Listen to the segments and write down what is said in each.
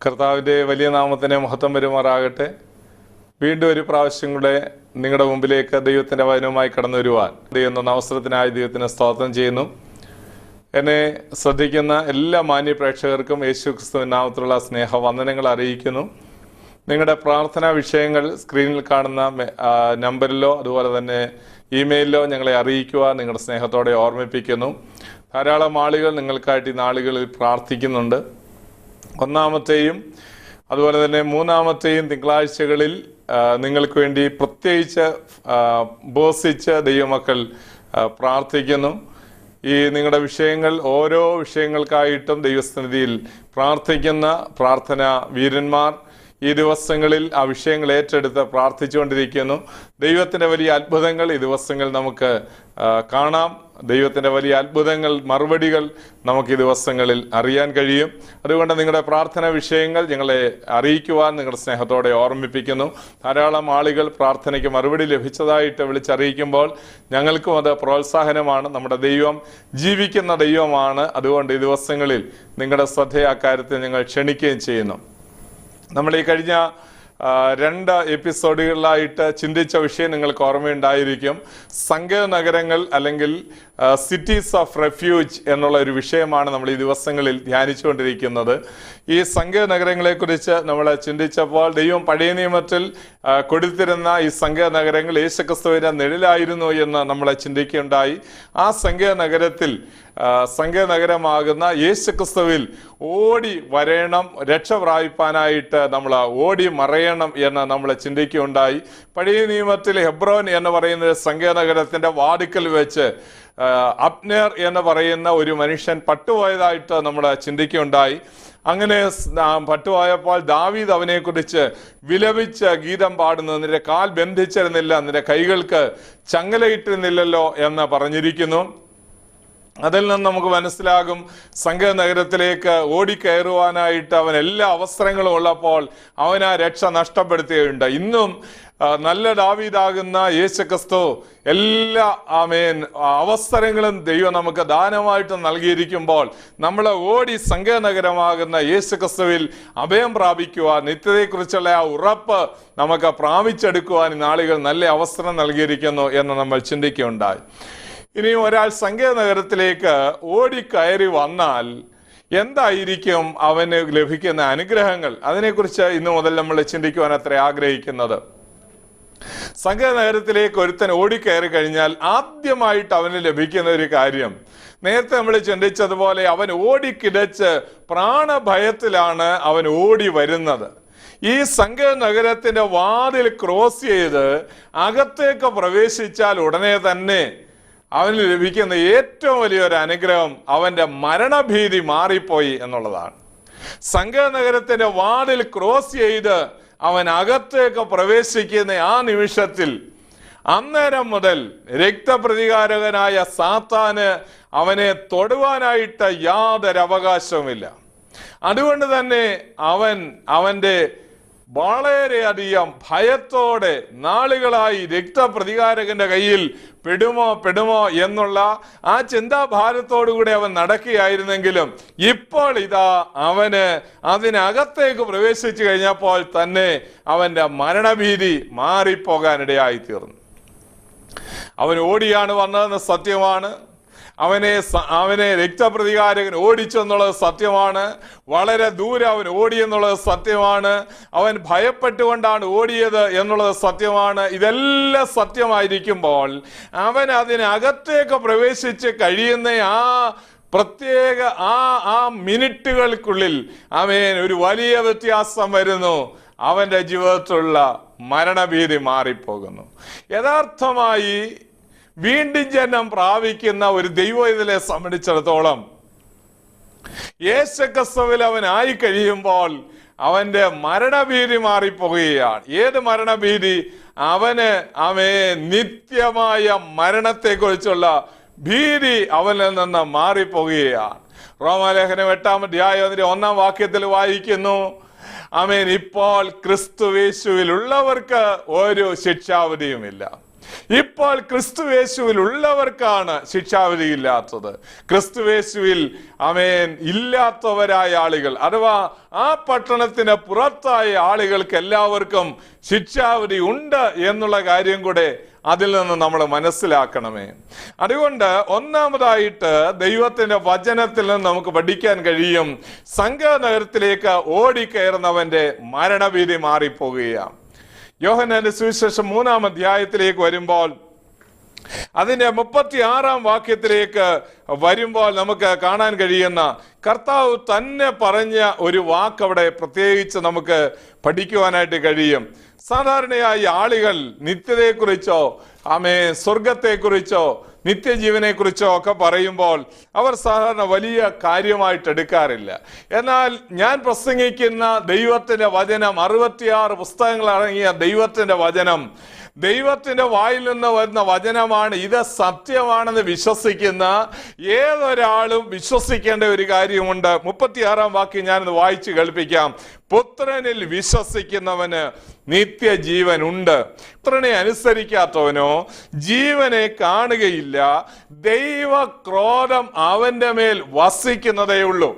കർത്താവിൻ്റെ വലിയ നാമത്തിന് മഹത്വം വരുമാറാകട്ടെ. വീണ്ടും ഒരു പ്രാവശ്യം കൂടെ നിങ്ങളുടെ മുമ്പിലേക്ക് ദൈവത്തിൻ്റെ വചനവുമായി കടന്നു വരുവാൻ ദൈവം എന്ന അവസരത്തിനായി ദൈവത്തിന് സ്തോത്രം ചെയ്യുന്നു. എന്നെ ശ്രദ്ധിക്കുന്ന എല്ലാ മാന്യ പ്രേക്ഷകർക്കും യേശു ക്രിസ്തുവിൻ നാമത്തിലുള്ള സ്നേഹവന്ദനങ്ങൾ അറിയിക്കുന്നു. നിങ്ങളുടെ പ്രാർത്ഥനാ വിഷയങ്ങൾ സ്ക്രീനിൽ കാണുന്ന നമ്പറിലോ അതുപോലെ തന്നെ ഇമെയിലിലോ ഞങ്ങളെ അറിയിക്കുക. നിങ്ങളുടെ സ്നേഹത്തോടെ ഓർമ്മിപ്പിക്കുന്നു. ധാരാളം ആളുകൾ നിങ്ങൾക്കായിട്ട് ഈ നാളുകളിൽ പ്രാർത്ഥിക്കുന്നുണ്ട്. ഒന്നാമത്തെയും അതുപോലെ തന്നെ മൂന്നാമത്തെയും തിങ്കളാഴ്ചകളിൽ നിങ്ങൾക്ക് വേണ്ടി പ്രത്യേകിച്ച് ഉപവസിച്ച് ദൈവമക്കൾ പ്രാർത്ഥിക്കുന്നു. ഈ നിങ്ങളുടെ വിഷയങ്ങൾ ഓരോ വിഷയങ്ങൾക്കായിട്ടും ദൈവസന്നിധിയിൽ പ്രാർത്ഥിക്കുന്ന പ്രാർത്ഥന വീരന്മാർ ഈ ദിവസങ്ങളിൽ ആ വിഷയങ്ങൾ ഏറ്റെടുത്ത് പ്രാർത്ഥിച്ചുകൊണ്ടിരിക്കുന്നു. ദൈവത്തിൻ്റെ വലിയ അത്ഭുതങ്ങൾ ഈ ദിവസങ്ങൾ നമുക്ക് കാണാം. ദൈവത്തിൻ്റെ വലിയ അത്ഭുതങ്ങൾ, മറുപടികൾ നമുക്ക് ഈ ദിവസങ്ങളിൽ അറിയാൻ കഴിയും. അതുകൊണ്ട് നിങ്ങളുടെ പ്രാർത്ഥന വിഷയങ്ങൾ ഞങ്ങളെ അറിയിക്കുവാൻ നിങ്ങളുടെ സ്നേഹത്തോടെ ഓർമ്മിപ്പിക്കുന്നു. ധാരാളം ആളുകൾ പ്രാർത്ഥനയ്ക്ക് മറുപടി ലഭിച്ചതായിട്ട് വിളിച്ചറിയിക്കുമ്പോൾ ഞങ്ങൾക്കും അത് പ്രോത്സാഹനമാണ്. നമ്മുടെ ദൈവം ജീവിക്കുന്ന ദൈവമാണ്. അതുകൊണ്ട് ഈ ദിവസങ്ങളിൽ നിങ്ങളുടെ ശ്രദ്ധ അക്കാര്യത്തിൽ ഞങ്ങൾ ക്ഷണിക്കുകയും ചെയ്യുന്നു. നമ്മൾ ഈ കഴിഞ്ഞ 2 എപ്പിസോഡുകളിലായിട്ട് ചിന്തിച്ച വിഷയം നിങ്ങൾക്ക് ഓർമ്മയുണ്ടായിരിക്കും. സങ്കേത നഗരങ്ങൾ അല്ലെങ്കിൽ സിറ്റീസ് ഓഫ് റെഫ്യൂജ് എന്നുള്ള ഒരു വിഷയമാണ് നമ്മൾ ഈ ദിവസങ്ങളിൽ ധ്യാനിച്ചുകൊണ്ടിരിക്കുന്നത്. ഈ സങ്കേത നഗരങ്ങളെക്കുറിച്ച് നമ്മൾ ചിന്തിച്ചപ്പോൾ ദൈവം പഴയ നിയമത്തിൽ കൊടുത്തിരുന്ന ഈ സങ്കേത നഗരങ്ങൾ യേശുക്രിസ്തുവിന്റെ നിഴലായിരുന്നു എന്ന് നമ്മൾ ചിന്തിക്കുകയുണ്ടായി. ആ സങ്കേത നഗരമാകുന്ന യേശുക്രിസ്തുവിൽ ഓടി വരേണം, രക്ഷ പ്രാപിപ്പാനായിട്ട് നമ്മൾ ഓടി മറയണം എന്ന് നമ്മൾ ചിന്തിക്കുകയുണ്ടായി. പഴയ നിയമത്തിൽ ഹെബ്രോൻ എന്ന് പറയുന്ന സങ്കേത നഗരത്തിന്റെ വാതിക്കൽ വെച്ച് അബ്നേർ എന്ന് പറയുന്ന ഒരു മനുഷ്യൻ പട്ടുപോയതായിട്ട് നമ്മൾ ചിന്തിക്കുകയുണ്ടായി. അങ്ങനെ പട്ടുപോയപ്പോൾ ദാവീദ് അവനെക്കുറിച്ച് വിലപിച്ച് ഗീതം പാടുന്നു. നിന്റെ കാൽ ബന്ധിച്ചിരുന്നില്ല, നിന്റെ കൈകൾക്ക് ചങ്ങലയിട്ടിരുന്നില്ലല്ലോ എന്ന് പറഞ്ഞിരിക്കുന്നു. അതിൽ നിന്ന് നമുക്ക് മനസ്സിലാകും സങ്കേത നഗരത്തിലേക്ക് ഓടിക്കയറുവാനായിട്ട് അവൻ എല്ലാ അവസരങ്ങളും ഉള്ളപ്പോൾ അവൻ ആ രക്ഷ നഷ്ടപ്പെടുത്തുകയുണ്ട്. ഇന്നും നല്ല ദാവീദാകുന്ന യേശുക്രിസ്തു എല്ലാ അവസരങ്ങളും ദൈവം നമുക്ക് ദാനമായിട്ട് നൽകിയിരിക്കുമ്പോൾ നമ്മൾ ഓടി സങ്കേത നഗരമാകുന്ന യേശുക്രിസ്തുവിൽ അഭയം പ്രാപിക്കുവാൻ, നിത്യതയെക്കുറിച്ചുള്ള ആ ഉറപ്പ് നമുക്ക് പ്രാപിച്ചെടുക്കുവാൻ നാളുകൾ നല്ല അവസരം നൽകിയിരിക്കുന്നു എന്ന് നമ്മൾ ചിന്തിക്കുകയുണ്ടായി. ഇനിയും ഒരാൾ സങ്കേത നഗരത്തിലേക്ക് ഓടിക്കയറി വന്നാൽ എന്തായിരിക്കും അവന് ലഭിക്കുന്ന അനുഗ്രഹങ്ങൾ? അതിനെക്കുറിച്ച് ഇന്നു മുതൽ നമ്മൾ ചിന്തിക്കുവാൻ അത്ര ആഗ്രഹിക്കുന്നത്. സങ്കേത നഗരത്തിലേക്ക് ഒരുത്തൻ ഓടിക്കയറി കഴിഞ്ഞാൽ ആദ്യമായിട്ട് അവന് ലഭിക്കുന്ന ഒരു കാര്യം, നേരത്തെ നമ്മൾ ചിന്തിച്ചതുപോലെ അവൻ ഓടിക്കിടച്ച് പ്രാണഭയത്തിലാണ് അവൻ ഓടി വരുന്നത്. ഈ സങ്കേത നഗരത്തിന്റെ വാതിൽ ക്രോസ് ചെയ്ത് അകത്തേക്ക് പ്രവേശിച്ചാൽ ഉടനെ തന്നെ അവന് ലഭിക്കുന്ന ഏറ്റവും വലിയൊരു അനുഗ്രഹം അവന്റെ മരണഭീതി മാറിപ്പോയി എന്നുള്ളതാണ്. സങ്കേത നഗരത്തിന്റെ വാതിൽ ക്രോസ് ചെയ്ത് അവൻ അകത്തേക്ക് പ്രവേശിക്കുന്ന ആ നിമിഷത്തിൽ അന്നേരം മുതൽ രക്തപ്രതികാരകനായ സാത്താന് അവനെ തൊടുവാനായിട്ട് യാതൊരു അവകാശവുമില്ല. അതുകൊണ്ട് തന്നെ അവന്റെ വളരെയധികം ഭയത്തോടെ നാളുകളായി രക്തപ്രതികാരകന്റെ കയ്യിൽ പെടുമോ എന്നുള്ള ആ ചിന്താഭാരത്തോടുകൂടി അവൻ നടക്കുകയായിരുന്നെങ്കിലും ഇപ്പോൾ ഇതാ അവന് അതിനകത്തേക്ക് പ്രവേശിച്ചു കഴിഞ്ഞപ്പോൾ തന്നെ അവന്റെ മരണഭീതി മാറിപ്പോകാനിടയായി തീർന്നു. അവൻ ഓടിയാണ് വന്നതെന്ന് സത്യമാണ്. അവനെ രക്തപ്രതികാരകൻ ഓടിച്ചു എന്നുള്ളത് സത്യമാണ്. വളരെ ദൂരെ അവൻ ഓടിയെന്നുള്ളത് സത്യമാണ്. അവൻ ഭയപ്പെട്ടുകൊണ്ടാണ് ഓടിയത് എന്നുള്ളത് സത്യമാണ്. ഇതെല്ലാം സത്യമായിരിക്കുമ്പോൾ അവൻ അതിനകത്തേക്ക് പ്രവേശിച്ച് കഴിയുന്ന ആ പ്രത്യേക ആ മിനിറ്റുകൾക്കുള്ളിൽ ഒരു വലിയ വ്യത്യാസം വരുന്നു. അവന്റെ ജീവിതത്തിലുള്ള മരണഭീതി മാറിപ്പോകുന്നു. യഥാർത്ഥമായി വീണ്ടും ജന്മം പ്രാപിക്കുന്ന ഒരു ദൈവത്തിലെ സംബന്ധിച്ചിടത്തോളം യേശുക്രിസ്തുവിൽ അവൻ ആയി കഴിയുമ്പോൾ അവന്റെ മരണഭീതി മാറിപ്പോകുകയാണ്. ഏത് മരണഭീതി? അവന് നിത്യമായ മരണത്തെക്കുറിച്ചുള്ള ഭീതി അവനിൽ നിന്ന് മാറിപ്പോകുകയാണ്. റോമാലേഖനം 8-ാം അധ്യായം 1-ാം വാക്യത്തിൽ വായിക്കുന്നു, ഇപ്പോൾ ക്രിസ്തുയേശുവിലുള്ളവർക്ക് ഒരു ശിക്ഷാവിധിയുമില്ല. ഇപ്പോൾ ക്രിസ്തുവേശുവിൽ ഉള്ളവർക്കാണ് ശിക്ഷാവിധി ഇല്ലാത്തത്. ക്രിസ്തുവേശുവിൽ ആമേൻ ഇല്ലാത്തവരായ ആളുകൾ, അഥവാ ആ പട്ടണത്തിന് പുറത്തായ ആളുകൾക്ക് എല്ലാവർക്കും ശിക്ഷാവിധി ഉണ്ട് എന്നുള്ള കാര്യം കൂടെ അതിൽ നിന്ന് നമ്മൾ മനസ്സിലാക്കണമേ. അതുകൊണ്ട് ഒന്നാമതായിട്ട് ദൈവത്തിന്റെ വചനത്തിൽ നിന്ന് നമുക്ക് പഠിക്കാൻ കഴിയും, സംഘനഗരത്തിലേക്ക് ഓടിക്കയറുന്നവന്റെ മരണഭീതി മാറിപ്പോകുകയാണ്. യോഹന്നാന്റെ സുവിശേഷം 3-ാം അധ്യായത്തിലേക്ക് വരുമ്പോൾ അതിന്റെ 36-ാം വാക്യത്തിലേക്ക് വരുമ്പോൾ നമുക്ക് കാണാൻ കഴിയുന്ന കർത്താവ് തന്നെ പറഞ്ഞ ഒരു വാക്ക് അവിടെ പ്രത്യേകിച്ച് നമുക്ക് പഠിക്കുവാനായിട്ട് കഴിയും. സാധാരണയായി ആളുകൾ നിത്യതയെക്കുറിച്ചോ സ്വർഗത്തെക്കുറിച്ചോ നിത്യജീവനെ കുറിച്ചോ ഒക്കെ പറയുമ്പോൾ അവർ സാധാരണ വലിയ കാര്യമായിട്ട് എടുക്കാറില്ല. എന്നാൽ ഞാൻ പ്രസംഗിക്കുന്ന ദൈവത്തിന്റെ വചനം, 66 പുസ്തകങ്ങൾ അടങ്ങിയ ദൈവത്തിന്റെ വചനം, ദൈവത്തിന്റെ വായിൽ നിന്ന് വരുന്ന വചനമാണ്. ഇത് സത്യമാണെന്ന് വിശ്വസിക്കുന്ന ഏതൊരാളും വിശ്വസിക്കേണ്ട ഒരു കാര്യമുണ്ട്. 36-ാം വാക്യം ഞാനത് വായിച്ച് കേൾപ്പിക്കാം. പുത്രനിൽ വിശ്വസിക്കുന്നവന് നിത്യജീവൻ ഉണ്ട്. പുത്രനെ അനുസരിക്കാത്തവനോ ജീവനെ കാണുകയില്ല. ദൈവക്രോധം അവന്റെ മേൽ വസിക്കുന്നതേ ഉള്ളൂ.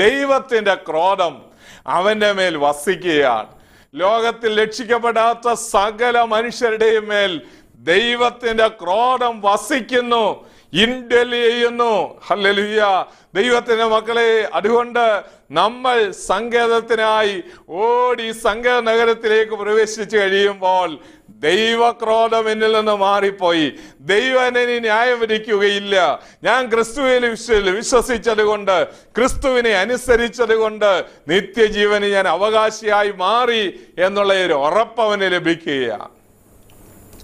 ദൈവത്തിന്റെ ക്രോധം അവന്റെ മേൽ വസിക്കുകയാണ്. ലോകത്തിൽ രക്ഷിക്കപ്പെടാത്ത സകല മനുഷ്യരുടെയും മേൽ ദൈവത്തിന്റെ ക്രോധം വസിക്കുന്നു, ഇൻഡ്വെൽ ചെയ്യുന്നു. ഹല്ലേലൂയ. ദൈവത്തിന്റെ മക്കളെ, അതുകൊണ്ട് നമ്മൾ സങ്കേതത്തിനായി ഓടി സങ്കേത നഗരത്തിലേക്ക് പ്രവേശിച്ചു കഴിയുമ്പോൾ ദൈവക്രോധം എന്നിൽ നിന്ന് മാറിപ്പോയി. ദൈവം എന്നെ ന്യായം വിധിക്കുകയില്ല. ഞാൻ ക്രിസ്തുവിൽ വിശ്വസിച്ചത് കൊണ്ട്, ക്രിസ്തുവിനെ അനുസരിച്ചത് കൊണ്ട് നിത്യജീവന് ഞാൻ അവകാശിയായി മാറി എന്നുള്ള ഒരു ഉറപ്പവന് ലഭിക്കുകയാണ്.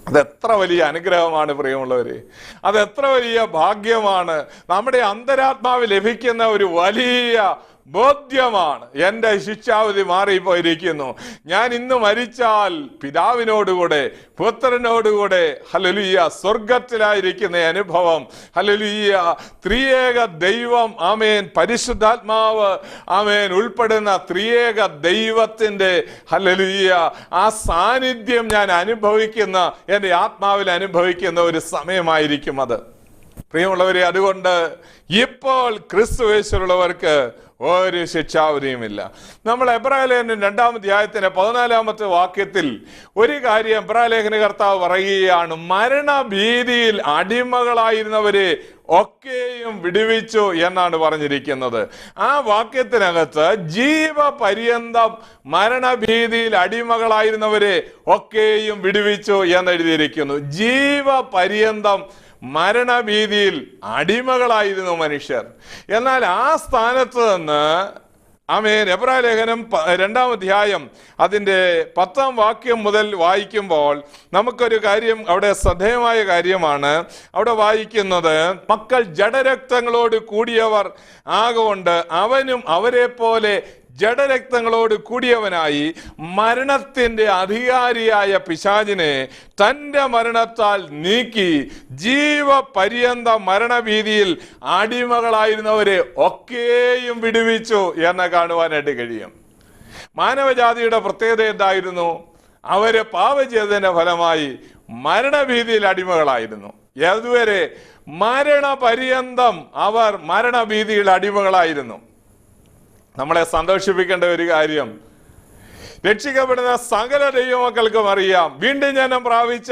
അതെത്ര വലിയ അനുഗ്രഹമാണ് പ്രിയമുള്ളവരെ, അതെത്ര വലിയ ഭാഗ്യമാണ്. നമ്മുടെ അന്തരാത്മാവ് ലഭിക്കുന്ന ഒരു വലിയ ബോധ്യമാണ്. എൻ്റെ ശിക്ഷാവിധി മാറിപ്പോയിരിക്കുന്നു. ഞാൻ ഇന്ന് മരിച്ചാൽ പിതാവിനോടുകൂടെ പുത്രനോടുകൂടെ ഹല്ലേലൂയ സ്വർഗത്തിലായിരിക്കുന്ന അനുഭവം. ഹല്ലേലൂയ. ത്രിയേക ദൈവം ആമേൻ, പരിശുദ്ധാത്മാവ് ആമേൻ ഉൾപ്പെടുന്ന ത്രിയേക ദൈവത്തിന്റെ ഹല്ലേലൂയ ആ സാന്നിധ്യം ഞാൻ അനുഭവിക്കുന്ന, എൻ്റെ ആത്മാവിൽ അനുഭവിക്കുന്ന ഒരു സമയമായിരിക്കും അത്. പ്രിയമുള്ളവരെ, അതുകൊണ്ട് ഇപ്പോൾ ക്രിസ്തുവേശുള്ളവർക്ക് ഒരു ശിക്ഷാവിധിയുമില്ല. നമ്മൾ എബ്രായലേഖനം 2-ാം അധ്യായത്തിന്റെ 14-ാമത്തെ വാക്യത്തിൽ ഒരു കാര്യം എബ്രായലേഖന കർത്താവ് പറയുകയാണ്, മരണഭീതിയിൽ അടിമകളായിരുന്നവരെ ഒക്കെയും വിടുവിച്ചു എന്നാണ് പറഞ്ഞിരിക്കുന്നത്. ആ വാക്യത്തിനകത്ത് ജീവപര്യന്തം മരണഭീതിയിൽ അടിമകളായിരുന്നവരെ ഒക്കെയും വിടുവിച്ചു എന്നെഴുതിയിരിക്കുന്നു. ജീവപര്യന്തം മരണഭീതിയിൽ അടിമകളായിരുന്നു മനുഷ്യർ. എന്നാൽ ആ സ്ഥാനത്ത് നിന്ന് ആമേൻ എബ്രായലേഖനം 2-ാം അധ്യായം അതിൻ്റെ 10-ാം വാക്യം മുതൽ വായിക്കുമ്പോൾ നമുക്കൊരു കാര്യം അവിടെ ശ്രദ്ധേയമായ കാര്യമാണ്. അവിടെ വായിക്കുന്നത്, മക്കൾ ജഡരക്തങ്ങളോട് കൂടിയവർ ആകൊണ്ട് അവനും അവരെ പോലെ ജഡരക്തങ്ങളോട് കൂടിയവനായി മരണത്തിന്റെ അധികാരിയായ പിശാചിനെ തന്റെ മരണത്താൽ നീക്കി ജീവപര്യന്ത മരണഭീതിയിൽ അടിമകളായിരുന്നവരെ ഒക്കെയും വിടുവിച്ചു എന്ന് കാണുവാനായിട്ട് കഴിയും. മാനവജാതിയുടെ പ്രത്യേകത എന്തായിരുന്നു? അവര് പാപചേതന്റെ ഫലമായി മരണഭീതിയിൽ അടിമകളായിരുന്നു. ഏതുവരെ? മരണപര്യന്തം അവർ മരണഭീതിയിൽ അടിമകളായിരുന്നു. നമ്മളെ സന്തോഷിപ്പിക്കേണ്ട ഒരു കാര്യം, രക്ഷിക്കപ്പെടുന്ന സകല ദൈവമക്കൾക്കും അറിയാം, വീണ്ടും ജനനം പ്രാപിച്ച,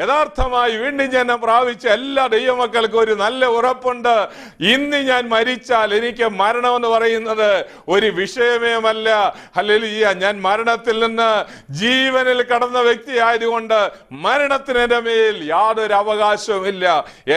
യഥാർത്ഥമായി വീണ്ടും ജനനം പ്രാപിച്ച എല്ലാ ദൈവമക്കൾക്കും ഒരു നല്ല ഉറപ്പുണ്ട്. ഇന്ന് ഞാൻ മരിച്ചാൽ എനിക്ക് മരണമെന്ന് പറയുന്നത് ഒരു വിഷയമേമല്ല. ഹല്ലേലൂയ. ഞാൻ മരണത്തിൽ നിന്ന് ജീവനിൽ കടന്ന വ്യക്തി ആയതുകൊണ്ട് മരണത്തിന് എൻ്റെ മേൽ യാതൊരു അവകാശവുമില്ല.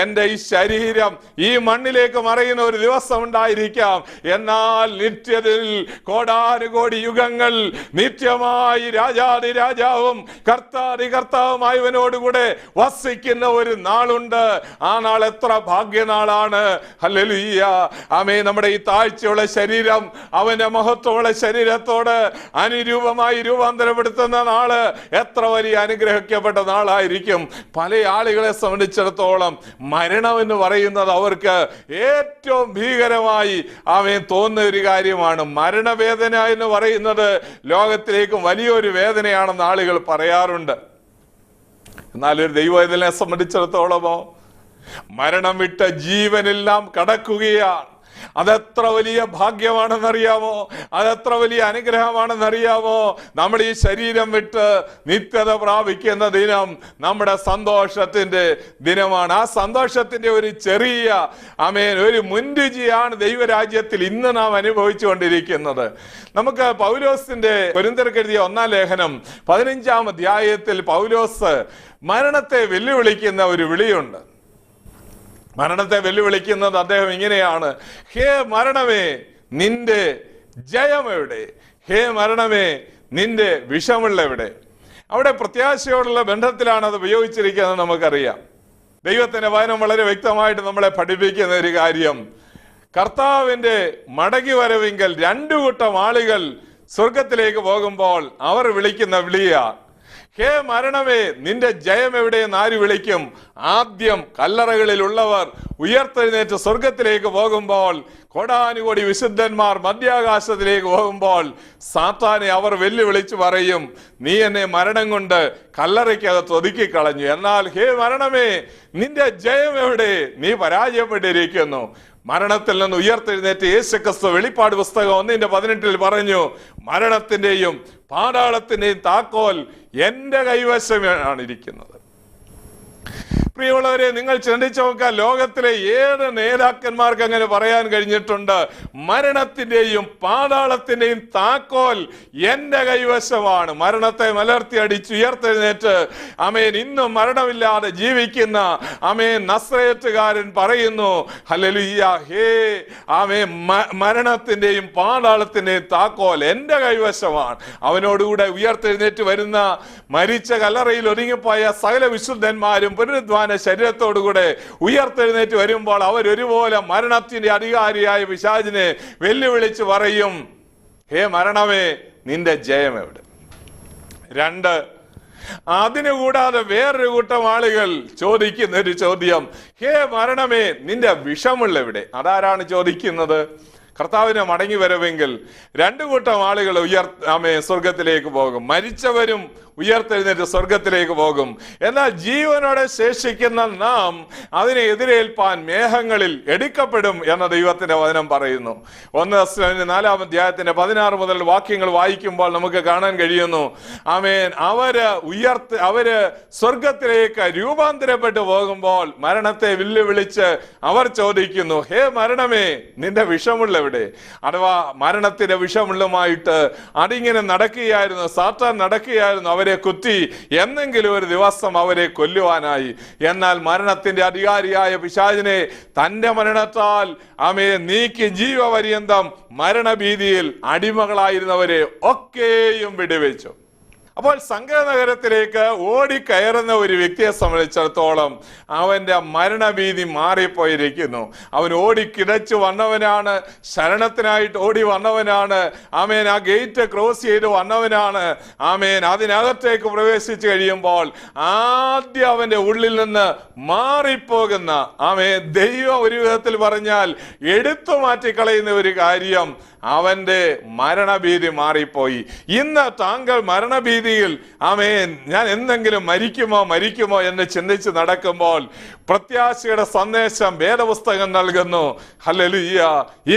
എൻ്റെ ഈ ശരീരം ഈ മണ്ണിലേക്ക് മറയുന്ന ഒരു ദിവസം ഉണ്ടായിരിക്കാം. എന്നാൽ നിത്യത്തിൽ കോടാനുകോടി യുഗങ്ങൾ നിത്യമായി രാജാതി രാജാവും കർത്താതി കർത്താവുമായവനോടുകൂടെ വസിക്കുന്ന ഒരു നാളുണ്ട്. ആ നാൾ എത്ര ഭാഗ്യനാളാണ്. ഹല്ലേലൂയ. ആമേൻ. നമ്മുടെ ഈ താഴ്ചയുള്ള ശരീരം അവന്റെ മഹത്വമുള്ള ശരീരത്തോട് അനുരൂപമായി രൂപാന്തരപ്പെടുത്തുന്ന നാള് എത്ര വലിയ അനുഗ്രഹിക്കപ്പെട്ട നാളായിരിക്കും. പല ആളുകളെ സംബന്ധിച്ചിടത്തോളം മരണം എന്ന് പറയുന്നത് അവർക്ക് ഏറ്റവും ഭീകരമായി തോന്നുന്ന ഒരു കാര്യമാണ്. മരണവേദന എന്ന് പറയുന്നത് ലോകത്തിലേക്കും വലിയൊരു വേദനയാണെന്ന് ആളുകൾ പറയാറുണ്ട്. എന്നാൽ ഒരു ദൈവത്തിനെ സംബന്ധിച്ചിടത്തോളമോ മരണം വിട്ട ജീവനെല്ലാം കടക്കുകയാണ്. അതെത്ര വലിയ ഭാഗ്യമാണെന്നറിയാമോ? അതെത്ര വലിയ അനുഗ്രഹമാണെന്നറിയാമോ? നമ്മൾ ഈ ശരീരം വിട്ട് നിത്യത പ്രാപിക്കുന്ന ദിനം നമ്മുടെ സന്തോഷത്തിന്റെ ദിനമാണ്. ആ സന്തോഷത്തിന്റെ ഒരു ചെറിയ ഒരു മുൻരുചിയാണ് ദൈവരാജ്യത്തിൽ ഇന്ന് നാം അനുഭവിച്ചു കൊണ്ടിരിക്കുന്നത്. നമുക്ക് പൗലോസിന്റെ കൊരിന്ത്യർക്ക് എഴുതിയ 1-ാം ലേഖനം 15-ാം അധ്യായത്തിൽ പൗലോസ് മരണത്തെ വെല്ലുവിളിക്കുന്ന ഒരു വിളിയുണ്ട്. മരണത്തെ വെല്ലുവിളിക്കുന്നത് അദ്ദേഹം ഇങ്ങനെയാണ്: ഹേ മരണമേ, നിന്റെ ജയം എവിടെ? ഹേ മരണമേ, നിന്റെ വിഷമുള്ള എവിടെ? അവിടെ പ്രത്യാശയോടുള്ള ബന്ധത്തിലാണ് അത് ഉപയോഗിച്ചിരിക്കുന്നത്. നമുക്കറിയാം, ദൈവത്തിന്റെ വചനം വളരെ വ്യക്തമായിട്ട് നമ്മളെ പഠിപ്പിക്കുന്ന ഒരു കാര്യം, കർത്താവിന്റെ മടങ്ങി വരവെങ്കിൽ 2 കൂട്ടം ആളുകൾ സ്വർഗത്തിലേക്ക് പോകുമ്പോൾ അവർ വിളിക്കുന്ന വിളിയാ, ഹേ മരണമേ, നിന്റെ ജയം എവിടെയെന്ന് ആര് വിളിക്കും? ആദ്യം കല്ലറകളിലുള്ളവർ ഉയർത്തെഴുന്നേറ്റ് സ്വർഗത്തിലേക്ക് പോകുമ്പോൾ, കോടാനുകോടി വിശുദ്ധന്മാർ മധ്യാകാശത്തിലേക്ക് പോകുമ്പോൾ സാത്താനെ അവർ വെല്ലുവിളിച്ചു പറയും, നീ എന്നെ മരണം കൊണ്ട് കല്ലറയ്ക്കകത്ത് ഒതുക്കിക്കളഞ്ഞു. എന്നാൽ ഹേ മരണമേ, നിന്റെ ജയം എവിടെ? നീ പരാജയപ്പെട്ടിരിക്കുന്നു. മരണത്തിൽ നിന്ന് ഉയർത്തെഴുന്നേറ്റ് യേശുക്രിസ്തു വെളിപ്പാട് പുസ്തകം 1:18 പറഞ്ഞു, മരണത്തിന്റെയും പാതാളത്തിന്റെയും താക്കോൽ എന്റെ കൈവശമാണ് ഇരിക്കുന്നത്. പ്രിയമുള്ളവരെ, നിങ്ങൾ ചിന്തിച്ചു നോക്കുക, ലോകത്തിലെ ഏത് നേതാക്കന്മാർക്ക് അങ്ങനെ പറയാൻ കഴിഞ്ഞിട്ടുണ്ട്? മരണത്തിന്റെയും പാതാളത്തിന്റെയും താക്കോൽ എന്റെ കൈവശമാണ്. മരണത്തെ മലർത്തി അടിച്ച് ഉയർത്തെഴുന്നേറ്റ് ഇന്നും മരണമില്ലാതെ ജീവിക്കുന്ന നസ്രയത്തുകാരൻ പറയുന്നു, ഹല്ലേലൂയ, ഹേ മരണത്തിന്റെയും പാതാളത്തിന്റെയും താക്കോൽ എന്റെ കൈവശമാണ്. അവനോടുകൂടെ ഉയർത്തെഴുന്നേറ്റ് വരുന്ന മരിച്ച കല്ലറയിൽ ഒതുങ്ങിപ്പോയ സകല വിശുദ്ധന്മാരും പുനരുദ്ധാന ശരീരത്തോടുകൂടെ ഉയർത്തെഴുന്നേറ്റ് വരുമ്പോൾ അവരൊരുപോലെ മരണത്തിന്റെ അധികാരിയായ പിശാചിനെ വെല്ലുവിളിച്ച് പറയും, ഹേ മരണമേ, നിന്റെ ജയം എവിടെ? 2, അതിനുകൂടാതെ വേറൊരു കൂട്ടം ആളുകൾ ചോദിക്കുന്ന ഒരു ചോദ്യം, ഹേ മരണമേ, നിന്റെ വിഷമുള്ള എവിടെ? അതാരാണ് ചോദിക്കുന്നത്? കർത്താവിനെ മടങ്ങി വരവെങ്കിൽ 2 കൂട്ടം ആളുകൾ സ്വർഗത്തിലേക്ക് പോകും. മരിച്ചവരും ഉയർത്തെഴുന്നേറ്റ് സ്വർഗത്തിലേക്ക് പോകും. എന്നാൽ ജീവനോടെ ശേഷിക്കുന്ന നാം അതിനെ എതിരേൽപ്പാൻ മേഘങ്ങളിൽ എടുക്കപ്പെടും എന്ന് ദൈവത്തിന്റെ വചനം പറയുന്നു. 1 തെസ്സലോനിക്കർ 4-ാം അധ്യായത്തിന്റെ 16 മുതൽ വാക്യങ്ങൾ വായിക്കുമ്പോൾ നമുക്ക് കാണാൻ കഴിയുന്നു, അവര് സ്വർഗത്തിലേക്ക് രൂപാന്തരപ്പെട്ടു പോകുമ്പോൾ മരണത്തെ വെല്ലുവിളിച്ച് അവർ ചോദിക്കുന്നു, ഹേ മരണമേ, നിന്റെ വിഷമുള്ള എവിടെ? അഥവാ മരണത്തിന്റെ വിഷമുള്ളമായിട്ട് അതിങ്ങനെ നടക്കുകയായിരുന്നു, സാത്താൻ നടക്കുകയായിരുന്നു അവരെ കുത്തി എന്നെങ്കിലും ഒരു ദിവസം അവരെ കൊല്ലുവാനായി. എന്നാൽ മരണത്തിന്റെ അധികാരിയായ പിശാചിനെ തന്റെ മരണത്താൽ നീക്കി ജീവപര്യന്തം മരണഭീതിയിൽ അടിമകളായിരുന്നവരെ ഒക്കെയും വിടുവിച്ചു. അപ്പോൾ സംഘനഗരത്തിലേക്ക് ഓടിക്കയറുന്ന ഒരു വ്യക്തിയെ സംബന്ധിച്ചിടത്തോളം അവന്റെ മരണഭീതി മാറിപ്പോയിരിക്കുന്നു. അവൻ ഓടിക്കിടച്ചു വന്നവനാണ്, ശരണത്തിനായിട്ട് ഓടി വന്നവനാണ്, ആ ഗേറ്റ് ക്രോസ് ചെയ്ത് വന്നവനാണ്. അതിനകത്തേക്ക് പ്രവേശിച്ചു കഴിയുമ്പോൾ ആദ്യം അവന്റെ ഉള്ളിൽ നിന്ന് മാറിപ്പോകുന്ന ദൈവം ഒരു വിധത്തിൽ പറഞ്ഞാൽ എടുത്തു മാറ്റിക്കളയുന്ന ഒരു കാര്യം, അവന്റെ മരണഭീതി മാറിപ്പോയി. ഇന്ന് താങ്കൾ മരണഭീതിയിൽ ഞാൻ എന്തെങ്കിലും മരിക്കുമോ എന്ന് ചിന്തിച്ച് നടക്കുമ്പോൾ പ്രത്യാശയുടെ സന്ദേശം വേദപുസ്തകം നൽകുന്നു. ഹല്ലേലൂയ,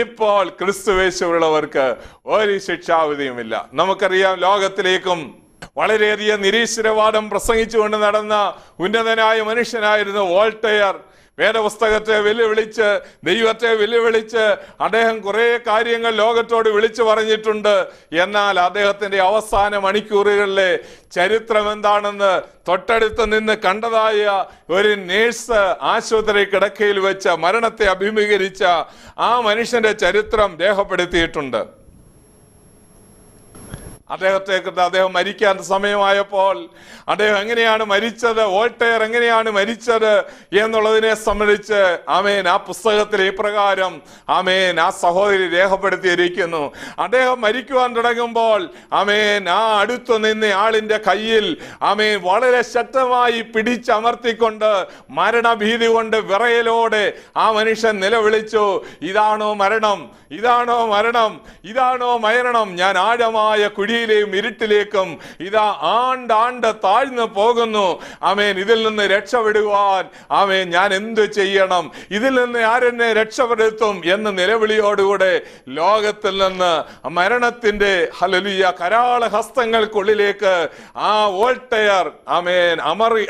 ഇപ്പോൾ ക്രിസ്തുവേശുവുള്ളവർക്ക് ഒരു ശിക്ഷാവിധിയുമില്ല. നമുക്കറിയാം, ലോകത്തിലേക്കും വളരെയധികം നിരീശ്വരവാദം പ്രസംഗിച്ചുകൊണ്ട് നടന്ന ഉന്നതനായ മനുഷ്യനായിരുന്നു വോൾട്ടയർ. വേദപുസ്തകത്തെ വെല്ലുവിളിച്ച്, ദൈവത്തെ വെല്ലുവിളിച്ച് അദ്ദേഹം കുറെ കാര്യങ്ങൾ ലോകത്തോട് വിളിച്ചു പറഞ്ഞിട്ടുണ്ട്. എന്നാൽ അദ്ദേഹത്തിന്റെ അവസാന മണിക്കൂറുകളിലെ ചരിത്രം എന്താണെന്ന് തൊട്ടടുത്ത് നിന്ന് കണ്ടതായ ഒരു നേഴ്സ് ആശുപത്രി കിടക്കയിൽ വെച്ച മരണത്തെ അഭിമുഖീകരിച്ച ആ മനുഷ്യന്റെ ചരിത്രം രേഖപ്പെടുത്തിയിട്ടുണ്ട്. അദ്ദേഹം മരിക്കാൻ സമയമായപ്പോൾ അദ്ദേഹം എങ്ങനെയാണ് മരിച്ചത്, വോൾട്ടയർ എങ്ങനെയാണ് മരിച്ചത് എന്നുള്ളതിനെ സംബന്ധിച്ച് ആ പുസ്തകത്തിൽ ഇപ്രകാരം ആ സഹോദരി രേഖപ്പെടുത്തിയിരിക്കുന്നു. അദ്ദേഹം മരിക്കുവാൻ തുടങ്ങുമ്പോൾ ആ അടുത്തു നിന്ന് ആളിന്റെ കയ്യിൽ വളരെ ശക്തമായി പിടിച്ചമർത്തിക്കൊണ്ട് മരണഭീതി കൊണ്ട് വിറയലോടെ ആ മനുഷ്യൻ നിലവിളിച്ചു, ഇതാണോ മരണം, ഇതാണോ മരണം, ഇതാണോ മരണം, ഞാൻ ആഴമായ കുഴി കുഴിയിലെയും ഇരുട്ടിലേക്കും ഇതാ ആണ്ട് താഴ്ന്നു പോകുന്നു. ആമേൻ. ഇതിൽ നിന്ന് രക്ഷപ്പെടുവാൻ ആമേൻ ഞാൻ എന്ത് ചെയ്യണം? ഇതിൽ നിന്ന് ആരെന്നെ രക്ഷപ്പെടുത്തും എന്ന് നിലവിളിയോടുകൂടെ ലോകത്തിൽ നിന്ന് മരണത്തിന്റെ ഹല്ലേലൂയ കരാള ഹസ്തങ്ങൾക്കുള്ളിലേക്ക് ആ വോൾട്ടയർ ആമേൻ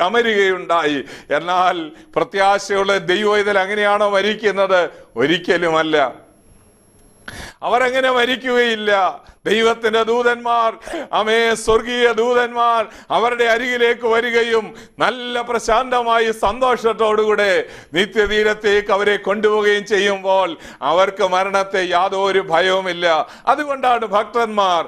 അമരുകയുണ്ടായി. എന്നാൽ പ്രത്യാശയുള്ള ദൈവം ഇതിൽ അങ്ങനെയാണോ മരിക്കുന്നത്? ഒരിക്കലുമല്ല. അവരങ്ങനെ മരിക്കുകയില്ല. ദൈവത്തിന്റെ ദൂതന്മാർ സ്വർഗീയ ദൂതന്മാർ അവരുടെ അരികിലേക്ക് വരികയും നല്ല പ്രശാന്തമായി സന്തോഷത്തോടുകൂടെ നിത്യതീരത്തേക്ക് അവരെ കൊണ്ടുപോവുകയും ചെയ്യുമ്പോൾ അവർക്ക് മരണത്തെ യാതൊരു ഭയവുമില്ല. അതുകൊണ്ടാണ് ഭക്തന്മാർ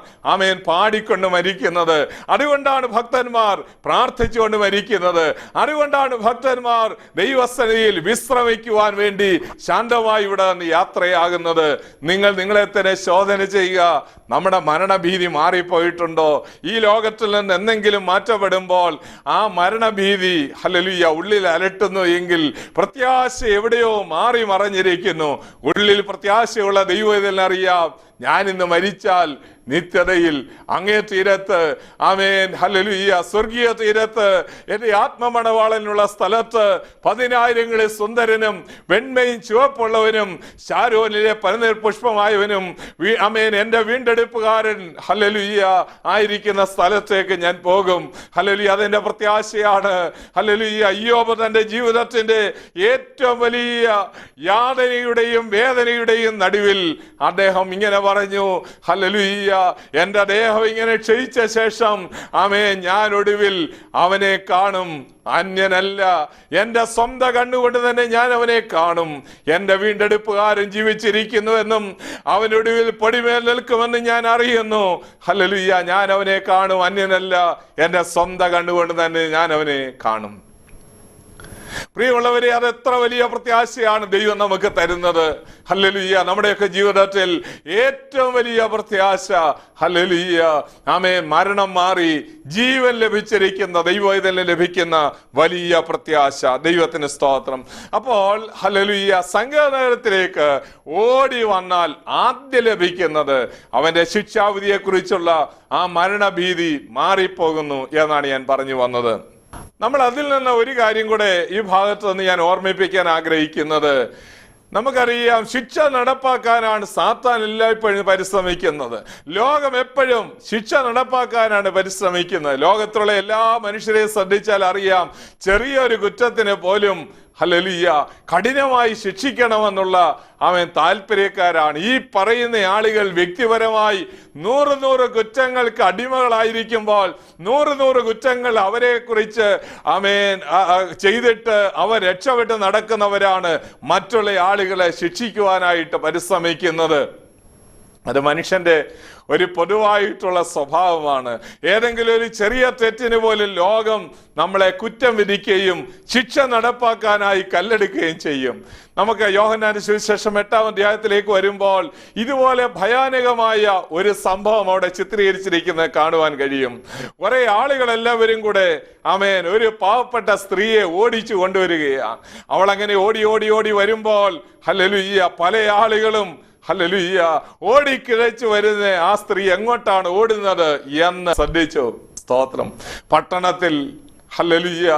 പാടിക്കൊണ്ട് മരിക്കുന്നത്. അതുകൊണ്ടാണ് ഭക്തന്മാർ പ്രാർത്ഥിച്ചുകൊണ്ട് മരിക്കുന്നത്. അതുകൊണ്ടാണ് ഭക്തന്മാർ ദൈവസന്നിധിയിൽ വിശ്രമിക്കുവാൻ വേണ്ടി ശാന്തമായി ഇവിടെ നിന്ന് യാത്രയാകുന്നത്. നിങ്ങളെ തന്നെ ശോധന ചെയ്യുക. നമ്മുടെ മരണഭീതി മാറിപ്പോയിട്ടുണ്ടോ? ഈ ലോകത്തിൽ നിന്ന് എന്തെങ്കിലും മാറ്റപ്പെടുമ്പോൾ ആ മരണഭീതി ഹല്ലേലൂയ ഉള്ളിൽ അലട്ടുന്നു എങ്കിൽ പ്രത്യാശ എവിടെയോ മാറി മറഞ്ഞിരിക്കുന്നു. ഉള്ളിൽ പ്രത്യാശയുള്ള ദൈവം ഇതിനറിയാം. ഞാൻ ഇന്ന് മരിച്ചാൽ നിത്യതയിൽ അങ്ങേ തീരത്ത് ഹല്ലേലൂയ സ്വർഗീയ തീരത്ത് എന്റെ ആത്മമണവാളനുള്ള സ്ഥലത്ത് 10,000 സുന്ദരനും വെണ്മയും ചുവപ്പുള്ളവനും ശാരോനിലെ പനിനീർ പുഷ്പമായവനും എന്റെ വീണ്ടെടുപ്പുകാരൻ ഹല്ലേലൂയ ആയിരിക്കുന്ന സ്ഥലത്തേക്ക് ഞാൻ പോകും. ഹല്ലേലൂയ അതെന്റെ പ്രത്യാശയാണ്. ഹല്ലേലൂയ അയ്യോബ് തന്റെ ജീവിതത്തിന്റെ ഏറ്റവും വലിയ യാതനയുടെയും വേദനയുടെയും നടുവിൽ അദ്ദേഹം ഇങ്ങനെ പറഞ്ഞു, ഹല്ലേലൂയ എന്റെ ദേഹം ഇങ്ങനെ ക്ഷയിച്ച ശേഷം ഞാൻ ഒടുവിൽ അവനെ കാണും. അന്യനല്ല, എന്റെ സ്വന്തം കണ്ണുകൊണ്ട് തന്നെ ഞാൻ അവനെ കാണും. എന്റെ വീണ്ടെടുപ്പുകാരൻ ജീവിച്ചിരിക്കുന്നുവെന്നും അവനൊടുവിൽ പൊടിമേൽ നിൽക്കുമെന്നും ഞാൻ അറിയുന്നു. ഹല്ലേലൂയ ഞാൻ അവനെ കാണും. അന്യനല്ല, എന്റെ സ്വന്തം കണ്ണുകൊണ്ട് തന്നെ ഞാൻ അവനെ കാണും. പ്രിയമുള്ളവരെ, അത് എത്ര വലിയ പ്രത്യാശയാണ് ദൈവം നമുക്ക് തരുന്നത്. ഹല്ലേലൂയ നമ്മുടെയൊക്കെ ജീവിതത്തിൽ ഏറ്റവും വലിയ പ്രത്യാശ ഹല്ലേലൂയ മരണം മാറി ജീവൻ ലഭിച്ചിരിക്കുന്ന ദൈവത്തിന് ലഭിക്കുന്ന വലിയ പ്രത്യാശ. ദൈവത്തിന് സ്തോത്രം. അപ്പോൾ ഹല്ലേലൂയ സങ്കേതത്തിലേക്ക് ഓടി വന്നാൽ ആദ്യം ലഭിക്കുന്നത് അവന്റെ ശിക്ഷാവിധിയെ കുറിച്ചുള്ള ആ മരണഭീതി മാറിപ്പോകുന്നു എന്നാണ് ഞാൻ പറഞ്ഞു വന്നത്. നമ്മൾ അതിൽ നിന്ന് ഒരു കാര്യം കൂടെ ഈ ഭാഗത്ത് നിന്ന് ഞാൻ ഓർമ്മിപ്പിക്കാൻ ആഗ്രഹിക്കുന്നത്, നമുക്കറിയാം ശിക്ഷ നടപ്പാക്കാനാണ് സാത്താൻ എല്ലായ്പ്പോഴും പരിശ്രമിക്കുന്നത്. ലോകം എപ്പോഴും ശിക്ഷ നടപ്പാക്കാനാണ് പരിശ്രമിക്കുന്നത്. ലോകത്തുള്ള എല്ലാ മനുഷ്യരെയും ശ്രദ്ധിച്ചാൽ അറിയാം, ചെറിയൊരു കുറ്റത്തിന് പോലും ഹല്ലേലൂയ കഠിനമായി ശിക്ഷിക്കണമെന്നുള്ള താല്പര്യക്കാരാണ്. ഈ പറയുന്ന ആളുകൾ വ്യക്തിപരമായി 100 കുറ്റങ്ങൾക്ക് അടിമകളായിരിക്കുമ്പോൾ 100 കുറ്റങ്ങൾ അവരെ കുറിച്ച് ചെയ്തിട്ട് അവർ രക്ഷപ്പെട്ട് നടക്കുന്നവരാണ് മറ്റുള്ള ആളുകളെ ശിക്ഷിക്കുവാനായിട്ട് പരിശ്രമിക്കുന്നത്. അത് മനുഷ്യന്റെ ഒരു പൊതുവായിട്ടുള്ള സ്വഭാവമാണ്. ഏതെങ്കിലും ഒരു ചെറിയ തെറ്റിന് പോലും ലോകം നമ്മളെ കുറ്റം വിധിക്കുകയും ശിക്ഷ നടപ്പാക്കാനായി കല്ലെടുക്കുകയും ചെയ്യും. നമുക്ക് യോഹന്നാന്റെ സുവിശേഷം 8-ാം അധ്യായത്തിലേക്ക് വരുമ്പോൾ ഇതുപോലെ ഭയാനകമായ ഒരു സംഭവം അവിടെ ചിത്രീകരിച്ചിരിക്കുന്നത് കാണുവാൻ കഴിയും. കുറെ ആളുകൾ എല്ലാവരും കൂടെ ഒരു പാവപ്പെട്ട സ്ത്രീയെ ഓടിച്ചു കൊണ്ടുവരികയാണ്. അവൾ അങ്ങനെ ഓടി ഓടി ഓടി വരുമ്പോൾ ഹല്ലേലൂയ പല ആളുകളും ഹല്ലേലൂയ ഓടിക്കിഴച്ചു വരുന്ന ആ സ്ത്രീ എങ്ങോട്ടാണ് ഓടുന്നത് എന്ന് ശ്രദ്ധിച്ചു. സ്തോത്രം. പട്ടണത്തിൽ ഹല്ലേലൂയ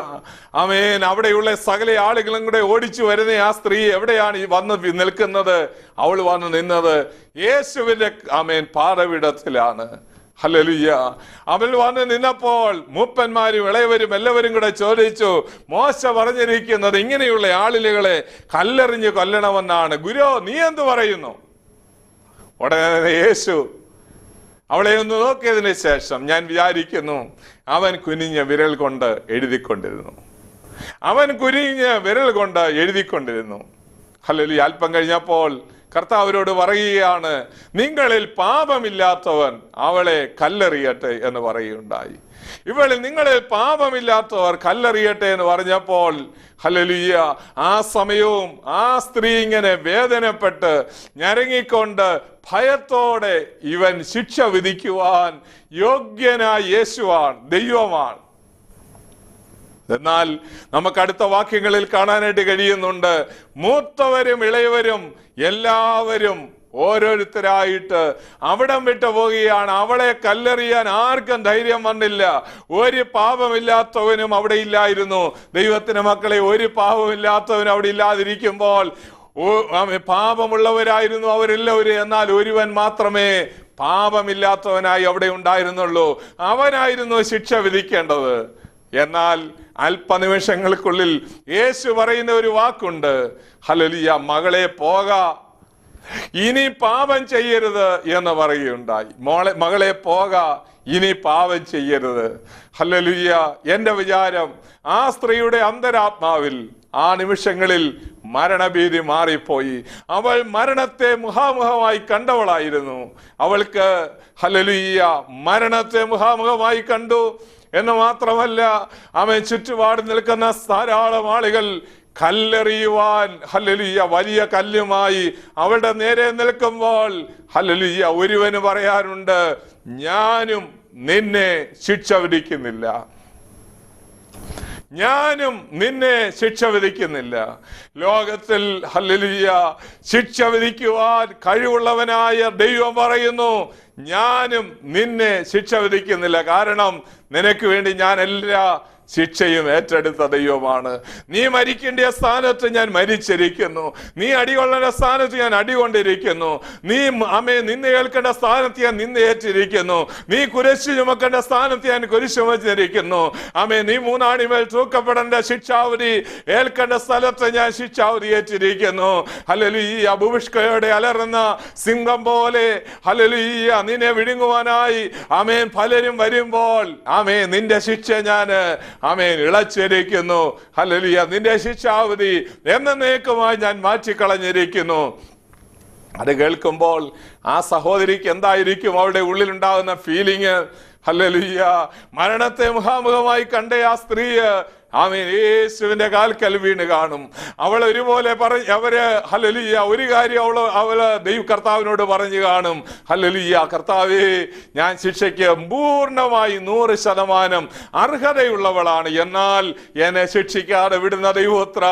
അവിടെയുള്ള സകല ആളുകളും കൂടെ ഓടിച്ചു വരുന്ന ആ സ്ത്രീ എവിടെയാണ് വന്ന് നിൽക്കുന്നത്? അവൾ വന്ന് നിന്നത് യേശുവിന്റെ പാദപീഠത്തിലാണ്. ഹല്ലേലൂയ. അവൾ വന്ന് നിന്നപ്പോൾ മൂപ്പന്മാരും ഇളയവരും എല്ലാവരും കൂടെ ചോദിച്ചു, മോശ പറഞ്ഞിരിക്കുന്നത് ഇങ്ങനെയുള്ള ആളുകളെ കല്ലെറിഞ്ഞ് കൊല്ലണമെന്നാണ്. ഗുരു, നീ എന്ത് പറയുന്നു? ഉടനെ യേശു അവളെ ഒന്ന് നോക്കിയതിന് ശേഷം ഞാൻ വിചാരിക്കുന്നു അവൻ കുനിഞ്ഞ വിരൽ കൊണ്ട് എഴുതിക്കൊണ്ടിരുന്നു. ഹല്ലേലൂയ. അല്പം കഴിഞ്ഞപ്പോൾ കർത്താവരോട് പറയുകയാണ്, നിങ്ങളിൽ പാപമില്ലാത്തവൻ അവളെ കല്ലെറിയട്ടെ എന്ന് പറയുകയുണ്ടായി. ഇവളിൽ നിങ്ങളിൽ പാപമില്ലാത്തവർ കല്ലെറിയട്ടെ എന്ന് പറഞ്ഞപ്പോൾ ഹല്ലേലൂയ ആ സമയവും ആ സ്ത്രീ ഇങ്ങനെ വേദനപ്പെട്ട് ഞരങ്ങിക്കൊണ്ട് ഭയത്തോടെ, ഇവൻ ശിക്ഷ വിധിക്കുവാൻ യോഗ്യനായ യേശുവാണ്, ദൈവമാണ്. എന്നാൽ നമുക്ക് അടുത്ത വാക്യങ്ങളിൽ കാണാനായിട്ട് കഴിയുന്നുണ്ട്, മൂത്തവരും ഇളയവരും എല്ലാവരും ഓരോരുത്തരായിട്ട് അവിടം വിട്ടു പോവുകയാണ്. അവളെ കല്ലെറിയാൻ ആർക്കും ധൈര്യം വന്നില്ല. ഒരു പാപമില്ലാത്തവനും അവിടെ ഇല്ലായിരുന്നു. ദൈവത്തിന്റെ മക്കളെ, ഒരു പാപമില്ലാത്തവനും അവിടെ ഇല്ലാതിരിക്കുമ്പോൾ പാപമുള്ളവരായിരുന്നു അവരെല്ലാവരും. എന്നാൽ ഒരുവൻ മാത്രമേ പാപമില്ലാത്തവനായി അവിടെ ഉണ്ടായിരുന്നുള്ളൂ. അവനായിരുന്നു ശിക്ഷ വിധിക്കേണ്ടത്. എന്നാൽ അല്പനിമിഷങ്ങൾക്കുള്ളിൽ യേശു പറയുന്ന ഒരു വാക്കുണ്ട്, ഹല്ലേലൂയ, മകളെ പോക, ഇനി പാപം ചെയ്യരുത് എന്ന് പറയുകയുണ്ടായി. മകളെ പോക, ഇനി പാപം ചെയ്യരുത്. ഹല്ലേലൂയ. എന്റെ വിചാരം, ആ സ്ത്രീയുടെ അന്തരാത്മാവിൽ ആ നിമിഷങ്ങളിൽ മരണഭീതി മാറിപ്പോയി. അവൾ മരണത്തെ മുഖാമുഖമായി കണ്ടവളായിരുന്നു. അവൾക്ക് ഹല്ലേലൂയ മരണത്തെ മുഖാമുഖമായി കണ്ടു എന്ന് മാത്രമല്ല, അവൻ ചുറ്റുപാട് നിൽക്കുന്ന ധാരാളം ആളുകൾ കല്ലെറിയുവാൻ ഹല്ലേലൂയ വലിയ കല്ലുമായി അവളുടെ നേരെ നിൽക്കുമ്പോൾ ഹല്ലേലൂയ ഒരുവന് പറയാനുണ്ട്, ഞാനും നിന്നെ ശിക്ഷ വിധിക്കുന്നില്ല, ഞാനും നിന്നെ ശിക്ഷ വിധിക്കുന്നില്ല. ലോകത്തിൽ ഹല്ലേലൂയ ശിക്ഷ വിധിക്കുവാൻ കഴിവുള്ളവനായ ദൈവം പറയുന്നു, ഞാനും നിന്നെ ശിക്ഷ വിധിക്കുന്നില്ല. കാരണം നിനക്ക് വേണ്ടി ഞാൻ എല്ലാ ശിക്ഷയും ഏറ്റെടുത്ത ദൈവമാണ്. നീ മരിക്കേണ്ട സ്ഥാനത്ത് ഞാൻ മരിച്ചിരിക്കുന്നു. നീ അടികൊള്ളേണ്ട സ്ഥാനത്ത് ഞാൻ അടികൊണ്ടിരിക്കുന്നു. നീ നിന്നെ ഏൽക്കേണ്ട സ്ഥാനത്ത് ഞാൻ നിന്നെ ഏറ്റിരിക്കുന്നു. നീ കുരിശ് ചുമക്കേണ്ട സ്ഥാനത്ത് ഞാൻ കുരിശ് ചുമച്ചിരിക്കുന്നു. നീ മൂന്നാണിമേൽ തൂക്കപ്പെടേണ്ട ശിക്ഷാവധി ഏൽക്കേണ്ട സ്ഥലത്ത് ഞാൻ ശിക്ഷാവധി ഏറ്റിരിക്കുന്നു. ഹല്ലേലൂയ. ഭൂമിഷ്കയോടെ അലറുന്ന സിംഹം പോലെ ഹല്ലേലൂയ നിന്നെ വിഴുങ്ങുവാനായി പലരും വരുമ്പോൾ നിന്റെ ശിക്ഷ ഞാൻ ഇളച്ചിരിക്കുന്നു. ഹല്ലേലൂയ. നിന്റെ ശിക്ഷാവധി എന്നേക്കുമായി ഞാൻ മാറ്റിക്കളഞ്ഞിരിക്കുന്നു. അത് കേൾക്കുമ്പോൾ ആ സഹോദരിക്ക് എന്തായിരിക്കും അവളുടെ ഉള്ളിലുണ്ടാകുന്ന ഫീലിങ്? ഹല്ലേലൂയ. മരണത്തെ മുഖാമുഖമായി കണ്ട ആ സ്ത്രീ യേശുവിന്റെ കാൽക്കൽ വീണ് കാണും. അവൾ ഒരുപോലെ അവര് ഹല്ലേലൂയ ഒരു കാര്യം അവള് കർത്താവിനോട് പറഞ്ഞു കാണും, ഹല്ലേലൂയ, കർത്താവേ, ഞാൻ ശിക്ഷയ്ക്ക് പൂർണ്ണമായി 100% അർഹതയുള്ളവളാണ്. എന്നാൽ എന്നെ ശിക്ഷിക്കാതെ വിടുന്ന ദൈവോത്ര,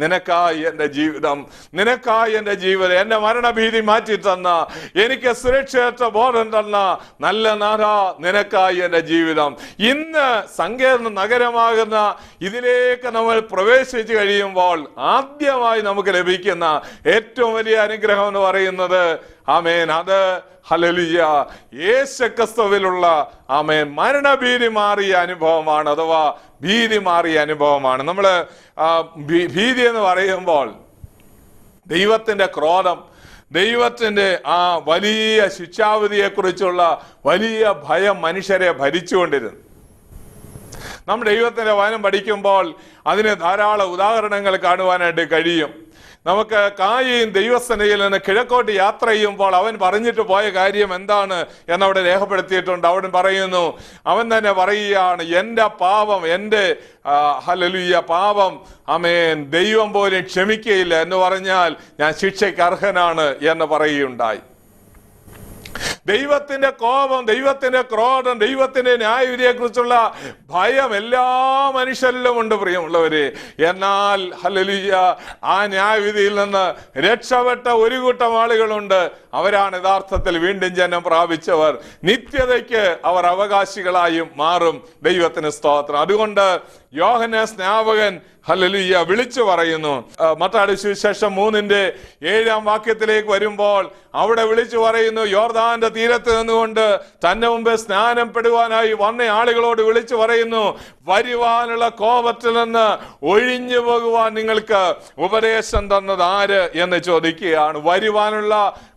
നിനക്കായി എന്റെ ജീവിതം, നിനക്കായി എന്റെ ജീവിതം, എന്റെ മരണഭീതി മാറ്റി തന്ന, എനിക്ക് സുരക്ഷിത ബോധം തന്ന നല്ല നാഥ, നിനക്കായി എന്റെ ജീവിതം. ഇന്ന് സങ്കീർണ്ണ നഗരമാകുന്ന ഇതിലേക്ക് നമ്മൾ പ്രവേശിച്ചു കഴിയുമ്പോൾ ആദ്യമായി നമുക്ക് ലഭിക്കുന്ന ഏറ്റവും വലിയ അനുഗ്രഹം എന്ന് പറയുന്നത് അത് ഹല്ലേലൂയ യേശുക്രിസ്തുവിലുള്ള മരണഭീതി മാറിയ അനുഭവമാണ്, അഥവാ ഭീതി മാറിയ അനുഭവമാണ്. നമ്മള് ഭീതി എന്ന് പറയുമ്പോൾ ദൈവത്തിന്റെ ക്രോധം, ദൈവത്തിന്റെ ആ വലിയ ശിക്ഷാവിധിയെ കുറിച്ചുള്ള വലിയ ഭയം മനുഷ്യരെ ഭരിച്ചുകൊണ്ടിരുന്നു. നമ്മൾ ദൈവത്തിന്റെ വചനം പഠിക്കുമ്പോൾ അതിന് ധാരാളം ഉദാഹരണങ്ങൾ കാണുവാനായിട്ട് കഴിയും. നമുക്ക് കായീൻ ദൈവസേനയിൽ നിന്ന് കിഴക്കോട്ട് യാത്ര ചെയ്യുമ്പോൾ അവൻ പറഞ്ഞിട്ട് പോയ കാര്യം എന്താണ് എന്നവിടെ രേഖപ്പെടുത്തിയിട്ടുണ്ട്. അവൻ പറയുന്നു, അവൻ തന്നെ പറയുകയാണ്, എൻ്റെ പാപം, എൻ്റെ ഹല്ലേലൂയ പാപം ദൈവം പോലും ക്ഷമിക്കയില്ല എന്ന് പറഞ്ഞാൽ ഞാൻ ശിക്ഷയ്ക്ക് അർഹനാണ് എന്ന് പറയുകയുണ്ടായി. ദൈവത്തിന്റെ കോപം, ദൈവത്തിന്റെ ക്രോധം, ദൈവത്തിന്റെ ന്യായവിധിയെ കുറിച്ചുള്ള ഭയം എല്ലാ മനുഷ്യരിലും ഉണ്ട് പ്രിയമുള്ളവര്. എന്നാൽ ഹല്ലേലൂയ ആ ന്യായവിധിയിൽ നിന്ന് രക്ഷപ്പെട്ട ഒരു കൂട്ടം ആളുകളുണ്ട്. അവരാണ് യഥാർത്ഥത്തിൽ വീണ്ടും ജന്മം പ്രാപിച്ചവർ. നിത്യതയ്ക്ക് അവർ അവകാശികളായും മാറും. ദൈവത്തിന് സ്തോത്രം. അതുകൊണ്ട് യോഹന്നാൻ സ്നാപകൻ ഹല്ലേലൂയ വിളിച്ചു പറയുന്നു. മത്തായി സുവിശേഷം 3:7 വരുമ്പോൾ അവിടെ വിളിച്ചു പറയുന്നു, യോർദാന്റെ തീരത്ത് നിന്നുകൊണ്ട് തന്നെ മുമ്പ് സ്നാനം പെടുവാനായി വന്ന ആളുകളോട് വിളിച്ചു പറയുന്നു, വരുവാനുള്ള കോപത്തിൽ നിന്ന് ഒഴിഞ്ഞു പോകുവാൻ നിങ്ങൾക്ക് ഉപദേശം തന്നത് ആര് എന്ന് ചോദിക്കുകയാണ്. വരുവാനുള്ള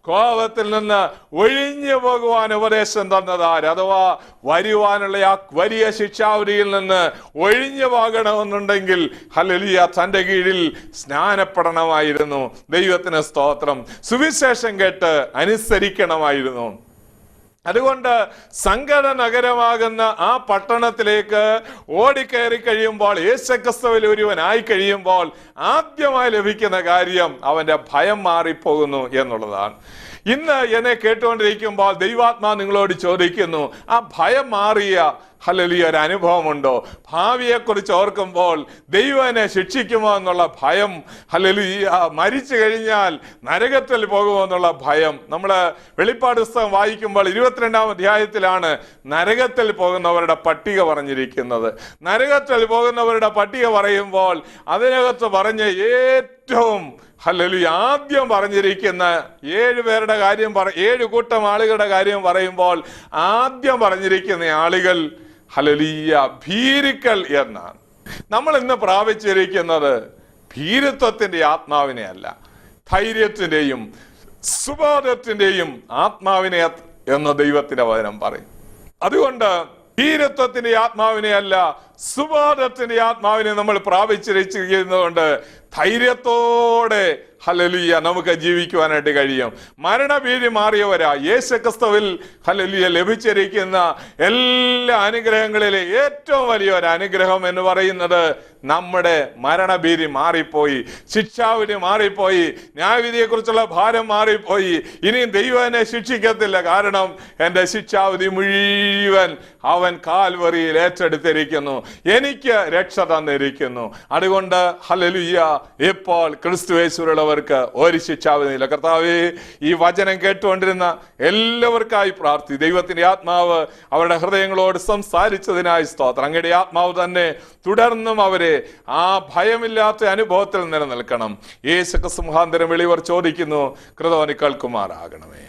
കോപത്തിൽ നിന്ന് ഒഴിഞ്ഞു പോകുവാൻ ഉപദേശം തന്നത് ആര്? അഥവാ വരുവാനുള്ള ആ വലിയ ശിക്ഷാവിധിയിൽ നിന്ന് ഒഴിഞ്ഞു പോകണമെന്നുണ്ടെങ്കിൽ ഹല്ലേലൂയ തന്റെ കീഴിൽ സ്നാനപ്പെടണമായിരുന്നു. ദൈവത്തിന് സ്തോത്രം. സുവിശേഷം കേട്ട് അനുസരിക്കണമായിരുന്നു. അതുകൊണ്ട് സങ്കട നഗരമാകുന്ന ആ പട്ടണത്തിലേക്ക് ഓടിക്കയറി കഴിയുമ്പോൾ, യേശുക്രിസ്തുവിൽ ഒരുവനായി കഴിയുമ്പോൾ ആദ്യമായി ലഭിക്കുന്ന കാര്യം അവന്റെ ഭയം മാറിപ്പോകുന്നു എന്നുള്ളതാണ്. ഇന്ന് എന്നെ കേട്ടുകൊണ്ടിരിക്കുമ്പോൾ ദൈവാത്മാ നിങ്ങളോട് ചോദിക്കുന്നു, ആ ഭയം മാറിയ ഹല്ലേലൂയ ഒരു അനുഭവമുണ്ടോ? ഭാവിയെക്കുറിച്ച് ഓർക്കുമ്പോൾ ദൈവം എന്നെ ശിക്ഷിക്കുമോ എന്നുള്ള ഭയം, ഹല്ലേലൂയ മരിച്ചു കഴിഞ്ഞാൽ നരകത്തിൽ പോകുമോ എന്നുള്ള ഭയം. നമ്മൾ വെളിപ്പാട് പുസ്തകം വായിക്കുമ്പോൾ 22-ാം അധ്യായത്തിലാണ് നരകത്തിൽ പോകുന്നവരുടെ പട്ടിക പറഞ്ഞിരിക്കുന്നത്. നരകത്തിൽ പോകുന്നവരുടെ പട്ടിക പറയുമ്പോൾ അതിനകത്ത് പറഞ്ഞ ഏറ്റവും ഹല്ലേലൂയ ആദ്യം പറഞ്ഞിരിക്കുന്ന 7 പേരുടെ കാര്യം 7 കൂട്ടം ആളുകളുടെ കാര്യം പറയുമ്പോൾ ആദ്യം പറഞ്ഞിരിക്കുന്ന ആളുകൾ ഹല്ലേലൂയ ഭീരുക്കൾ എന്നാണ്. നമ്മൾ ഇന്ന് പ്രാപിച്ചിരിക്കുന്നത് ഭീരുത്വത്തിന്റെ ആത്മാവിനെ അല്ല, ധൈര്യത്തിന്റെയും സുബോധത്തിന്റെയും ആത്മാവിനെ എന്ന് ദൈവത്തിന്റെ വചനം പറയും. അതുകൊണ്ട് ഭീരുത്വത്തിന്റെ ആത്മാവിനെ അല്ല, സുബോധത്തിന്റെ ആത്മാവിനെ നമ്മൾ പ്രാപിച്ചിരിക്കുന്നതുകൊണ്ട് ധൈര്യത്തോടെ ഹല്ലേലൂയ നമുക്ക് ജീവിക്കുവാനായിട്ട് കഴിയും. മരണഭീതി മാറിയവരാ യേശുക്രിസ്തുവിൽ ഹല്ലേലൂയ ലഭിച്ചിരിക്കുന്ന എല്ലാ അനുഗ്രഹങ്ങളിലെ ഏറ്റവും വലിയൊരു അനുഗ്രഹം എന്ന് പറയുന്നത് നമ്മുടെ മരണഭീതി മാറിപ്പോയി, ശിക്ഷാവിധി മാറിപ്പോയി, ന്യായവിധിയെക്കുറിച്ചുള്ള ഭാരം മാറിപ്പോയി. ഇനിയും ദൈവം എന്നെ ശിക്ഷിക്കത്തില്ല, കാരണം എൻ്റെ ശിക്ഷാവിധി മുഴുവൻ അവൻ കാൽവറിയിൽ ഏറ്റെടുത്തിരിക്കുന്നു, എനിക്ക് രക്ഷ തന്നിരിക്കുന്നു. അതുകൊണ്ട് ഹല്ലേലൂയ ഇപ്പോൾ ക്രിസ്തുയേശുവിലുള്ളവർക്ക് ഒരു ശിക്ഷാവിധിയില്ല. കർത്താവേ, ഈ വചനം കേട്ടുകൊണ്ടിരുന്ന എല്ലാവർക്കായി പ്രാർത്ഥി. ദൈവത്തിന്റെ ആത്മാവ് അവരുടെ ഹൃദയങ്ങളോട് സംസാരിച്ചതിനായി സ്തോത്രം. അങ്ങയുടെ ആത്മാവ് തന്നെ തുടർന്നും അവരെ ആ ഭയമില്ലാത്ത അനുഭവത്തിൽ നിലനിൽക്കണം. യേശുക്രിസ്തു മുഖാന്തരം വെളിവർ ചോദിക്കുന്നു, കൃതവന് കേൾക്കുമാറാകണമേ.